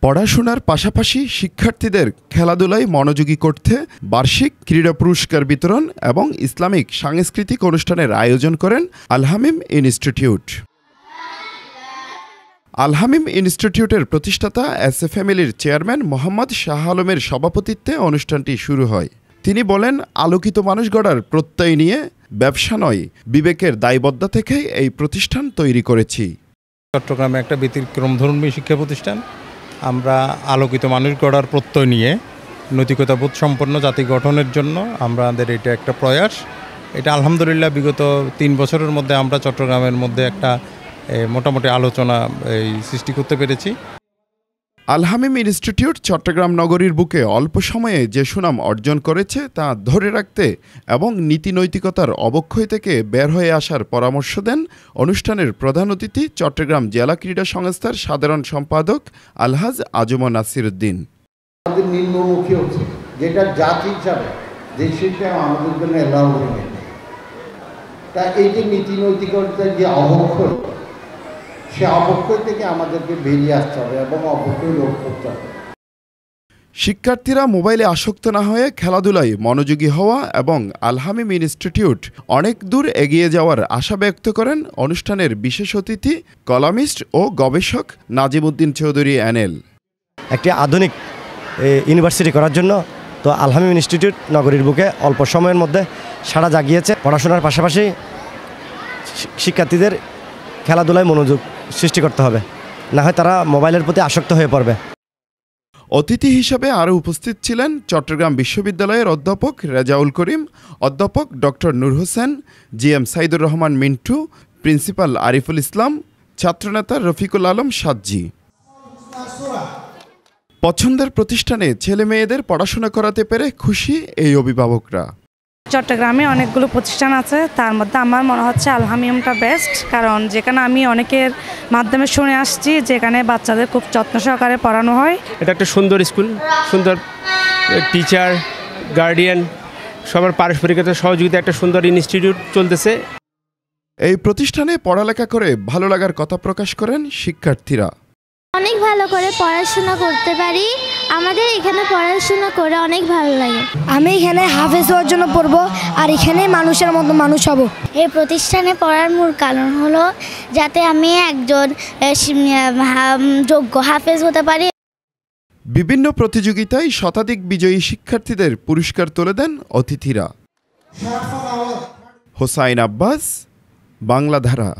পড়াশোনার পাশাপাশি শিক্ষার্থীদের খেলাধুলায় মনোযোগী করতে বার্ষিক ক্রীড়া পুরস্কার বিতরণ এবং ইসলামিক সাংস্কৃতিক অনুষ্ঠানের আয়োজন করেন আল হামিম ইনস্টিটিউট। আল হামিম ইনস্টিটিউটের প্রতিষ্ঠাতা এস এ ফ্যামিলির চেয়ারম্যান মোহাম্মদ শাহ আলমের সভাপতিত্বে অনুষ্ঠানটি শুরু হয়। তিনি বলেন, আলোকিত মানুষ গড়ার প্রত্যয় নিয়ে ব্যবসা নয়, বিবেকের দায়বদ্ধতা থেকেই এই প্রতিষ্ঠান তৈরি করেছি। চট্টগ্রামে একটা ব্যতিক্রমধর্মী শিক্ষা প্রতিষ্ঠান। আমরা আলোকিত মানুষ গড়ার প্রত্যয় নিয়ে নৈতিকতাবোধ সম্পন্ন জাতি গঠনের জন্য আমাদের এটা একটা প্রয়াস। এটা আলহামদুলিল্লাহ বিগত 3 বছরের মধ্যে আমরা চট্টগ্রামের মধ্যে একটা মোটামুটি আলোচনা সৃষ্টি করতে পেরেছি। আল হামিম ইনস্টিটিউট চট্টগ্রাম নগরীর বুকে অল্প সময়ে যে সুনাম অর্জন করেছে তা ধরে রাখতে এবং নীতি নৈতিকতার অবক্ষয় থেকে বের হয়ে আসার পরামর্শ দেন অনুষ্ঠানের প্রধান অতিথি চট্টগ্রাম জেলা ক্রীড়া সংস্থার সাধারণ সম্পাদক আলহাজ আজম নাসির উদ্দিন। আমাদের নিম্নমুখী হচ্ছে, যেটা জাতি হিসাবে দেশটা আমাদের জন্য এলাও নেই। তা এই যে নীতি নৈতিকতার যে অবক্ষয়, সে অবক্ষয় থেকে আমাদেরকে বেরিয়ে আসতে হবে এবং অবক্ষয় রোধ করতে হবে। শিক্ষার্থীরা মোবাইলে আসক্ত না হয়ে খেলাধুলায় মনোযোগী হওয়া এবং আল হামিম ইনস্টিটিউট অনেক দূর এগিয়ে যাওয়ার আশা ব্যক্ত করেন অনুষ্ঠানের বিশেষ অতিথি কলামিস্ট ও গবেষক নাজিম উদ্দিন চৌধুরী এনএল। একটি আধুনিক ইউনিভার্সিটি করার জন্য তো আল হামিম ইনস্টিটিউট নগরীর বুকে অল্প সময়ের মধ্যে সাড়া জাগিয়েছে। পড়াশোনার পাশাপাশি শিক্ষার্থীদের খেলাধুলায় মনোযোগ সৃষ্টি করতে হবে, না হয় তারা মোবাইলের প্রতি আসক্ত হয়ে পড়বে। অতিথি হিসেবে আরও উপস্থিত ছিলেন চট্টগ্রাম বিশ্ববিদ্যালয়ের অধ্যাপক রেজাউল করিম, অধ্যাপক ডক্টর নূর হোসেন, জিএম সাইদুর রহমান মিন্টু, প্রিন্সিপাল আরিফুল ইসলাম, ছাত্রনেতা রফিকুল আলম সাজ্জি। পছন্দের প্রতিষ্ঠানে ছেলে মেয়েদের পড়াশোনা করাতে পেরে খুশি এই অভিভাবকরা। চট্টগ্রামে অনেকগুলো প্রতিষ্ঠান আছে, তার মধ্যে আমার মনে হচ্ছে আল হামিমটা বেস্ট, কারণ যেখানে আমি অনেকের মাধ্যমে শুনে আসছি যেখানে বাচ্চাদের খুব যত্ন সহকারে পড়ানো হয়। এটা একটা সুন্দর স্কুল, সুন্দর টিচার, গার্ডিয়ান, সবার পারস্পরিকতার সহযোগিতা একটা সুন্দর ইনস্টিটিউট চলতেছে। এই প্রতিষ্ঠানে পড়ালেখা করে ভালো লাগার কথা প্রকাশ করেন শিক্ষার্থীরা। অনেক ভালো করে পড়াশোনা করতে পারি, আমাদের এখানে পড়াশোনা করে অনেক ভালো লাগে। আমি এখানে হাফেজ হওয়ার জন্য পড়বো, আর এখানে মানুষের মতো মানুষ হব। এই প্রতিষ্ঠানে পড়ার মূল কারণ হলো যাতে আমি একজন যোগ্য হাফেজ হতে পারি। বিভিন্ন প্রতিযোগিতায় শতাধিক বিজয়ী শিক্ষার্থীদের পুরস্কার তুলে দেন অতিথিরা। হোসাইন আব্বাস, বাংলাধারা।